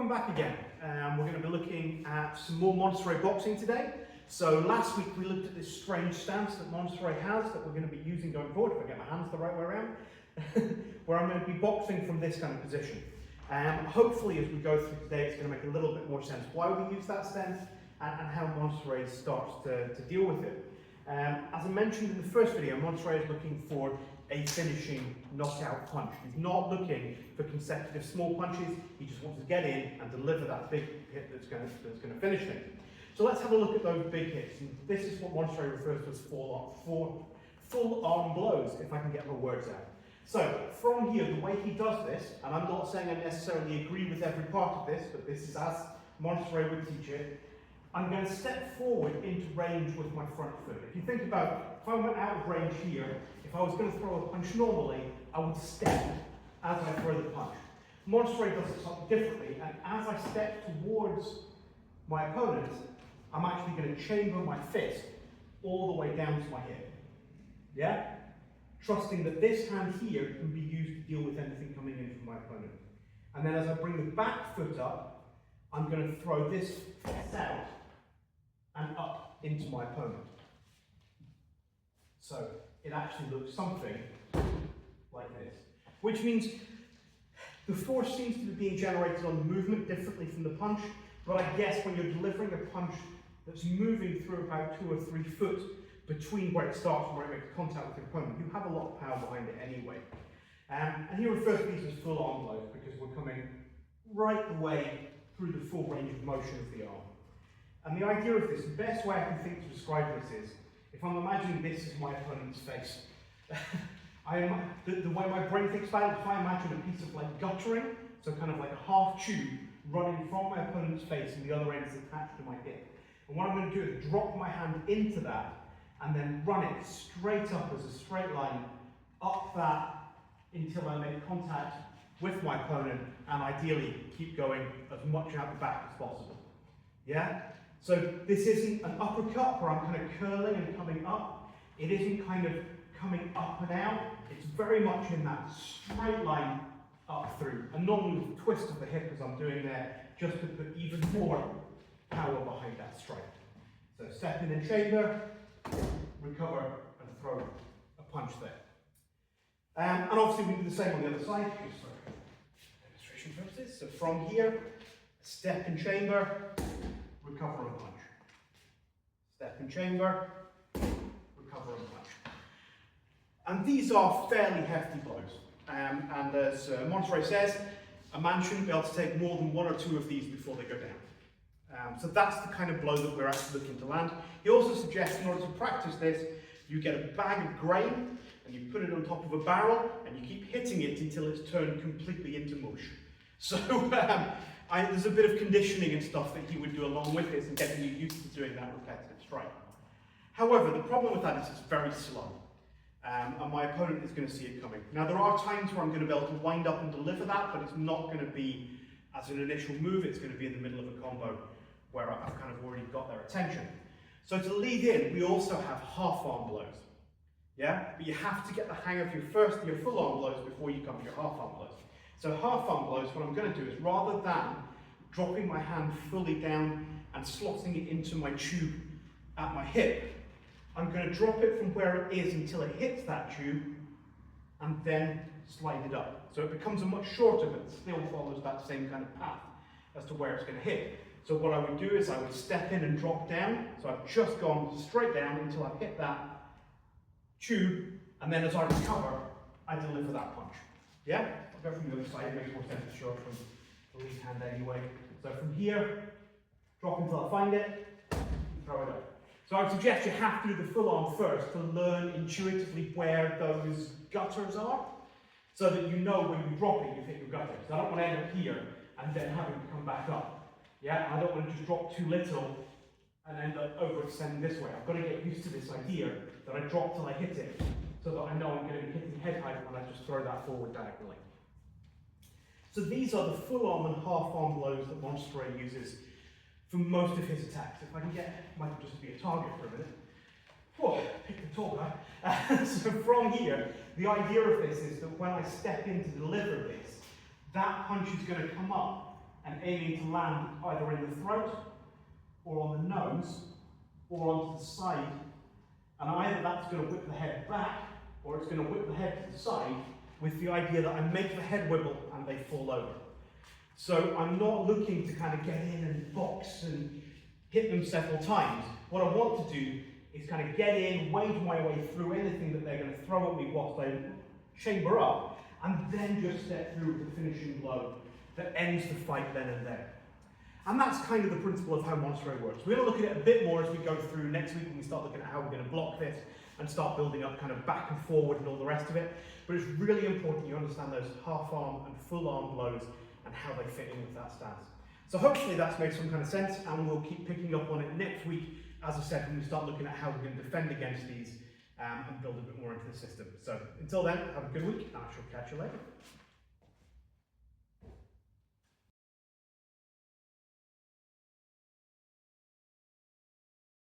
Welcome back again. We're going to be looking at some more Monstery boxing today. So last week we looked at this strange stance that Monstery has that we're going to be using going forward, if I get my hands the right way around, where I'm going to be boxing from this kind of position. Hopefully as we go through today it's going to make a little bit more sense why we use that stance and how Monstery starts to deal with it. As I mentioned in the first video, Monstery is looking for a finishing knockout punch. He's not looking for consecutive small punches. He just wants to get in and deliver that big hit that's going to finish things. So let's have a look at those big hits. And this is what Monstery refers to as full arm blows, if I can get my words out. So from here, the way he does this, and I'm not saying I necessarily agree with every part of this, but this is as Monstery would teach it, I'm going to step forward into range with my front foot. If you think about, if I went out of range here, if I was going to throw a punch normally, I would step as I throw the punch. Monstery does it something differently, and as I step towards my opponent, I'm actually going to chamber my fist all the way down to my hip. Yeah? Trusting that this hand here can be used to deal with anything coming in from my opponent. And then as I bring the back foot up, I'm going to throw this fist out and up into my opponent. So it actually looks something like this, which means the force seems to be being generated on the movement differently from the punch, but I guess when you're delivering a punch that's moving through about 2 or 3 foot between where it starts and where it makes contact with your opponent, you have a lot of power behind it anyway. And he refers to these as full arm blows because we're coming right the way through the full range of motion of the arm. And the idea of this, the best way I can think to describe this is, if I'm imagining this is my opponent's face, the way my brain thinks about it, if I imagine a piece of like guttering, so kind of like a half tube running from my opponent's face and the other end is attached to my hip. And what I'm going to do is drop my hand into that and then run it straight up as a straight line up that until I make contact with my opponent and ideally keep going as much out the back as possible. Yeah? So this isn't an uppercut where I'm kind of curling and coming up. It isn't kind of coming up and out. It's very much in that straight line up through. And normally with a twist of the hip as I'm doing there, just to put even more power behind that strike. So step in and chamber, recover and throw a punch there. And obviously we do the same on the other side, just for demonstration purposes. So from here, step and chamber, recover and punch. Step and chamber, recover and punch. And these are fairly hefty blows. And as Monstery says, a man shouldn't be able to take more than 1 or 2 of these before they go down. So that's the kind of blow that we're actually looking to land. He also suggests in order to practice this, you get a bag of grain and you put it on top of a barrel and you keep hitting it until it's turned completely into mush. So there's a bit of conditioning and stuff that he would do along with this and getting you used to doing that repetitive strike. However, the problem with that is it's very slow. And my opponent is going to see it coming. Now there are times where I'm going to be able to wind up and deliver that, but it's not going to be as an initial move, it's going to be in the middle of a combo where I've kind of already got their attention. So to lead in, we also have half arm blows. Yeah? But you have to get the hang of your full arm blows before you come to your half arm blows. So half arm blows, what I'm going to do is rather than dropping my hand fully down and slotting it into my tube at my hip, I'm going to drop it from where it is until it hits that tube and then slide it up. So it becomes a much shorter but still follows that same kind of path as to where it's going to hit. So what I would do is I would step in and drop down. So I've just gone straight down until I've hit that tube, and then as I recover, I deliver that punch. Yeah? I'll go from the other side, it makes more sense to show from the lead hand anyway. So from here, drop until I find it, throw it up. So I would suggest you have to do the full arm first to learn intuitively where those gutters are, so that you know when you drop it, you've hit your gutters. I don't want to end up here and then having to come back up. Yeah, I don't want to just drop too little and end up overextending this way. I've got to get used to this idea that I drop till I hit it, so that I know I'm going to be hitting head height when I just throw that forward diagonally. So these are the full arm and half arm blows that Monstery uses for most of his attacks. If I can get Michael just to be a target for a minute. Whoa, pick the tall guy. So from here, the idea of this is that when I step in to deliver this, that punch is going to come up and aiming to land either in the throat, or on the nose, or onto the side. And either that's going to whip the head back, or it's going to whip the head to the side, with the idea that I make the head wibble and they fall over. So I'm not looking to kind of get in and box and hit them several times. What I want to do is kind of get in, wade my way through anything that they're going to throw at me whilst I chamber up, and then just step through with the finishing blow that ends the fight then and there. And that's kind of the principle of how Monstery works. We're going to look at it a bit more as we go through next week when we start looking at how we're going to block this and start building up kind of back and forward and all the rest of it. But it's really important you understand those half arm and full arm blows and how they fit in with that stance. So hopefully that's made some kind of sense, and we'll keep picking up on it next week, as I said, when we start looking at how we're going to defend against these and build a bit more into the system. So until then, have a good week, and I shall catch you later.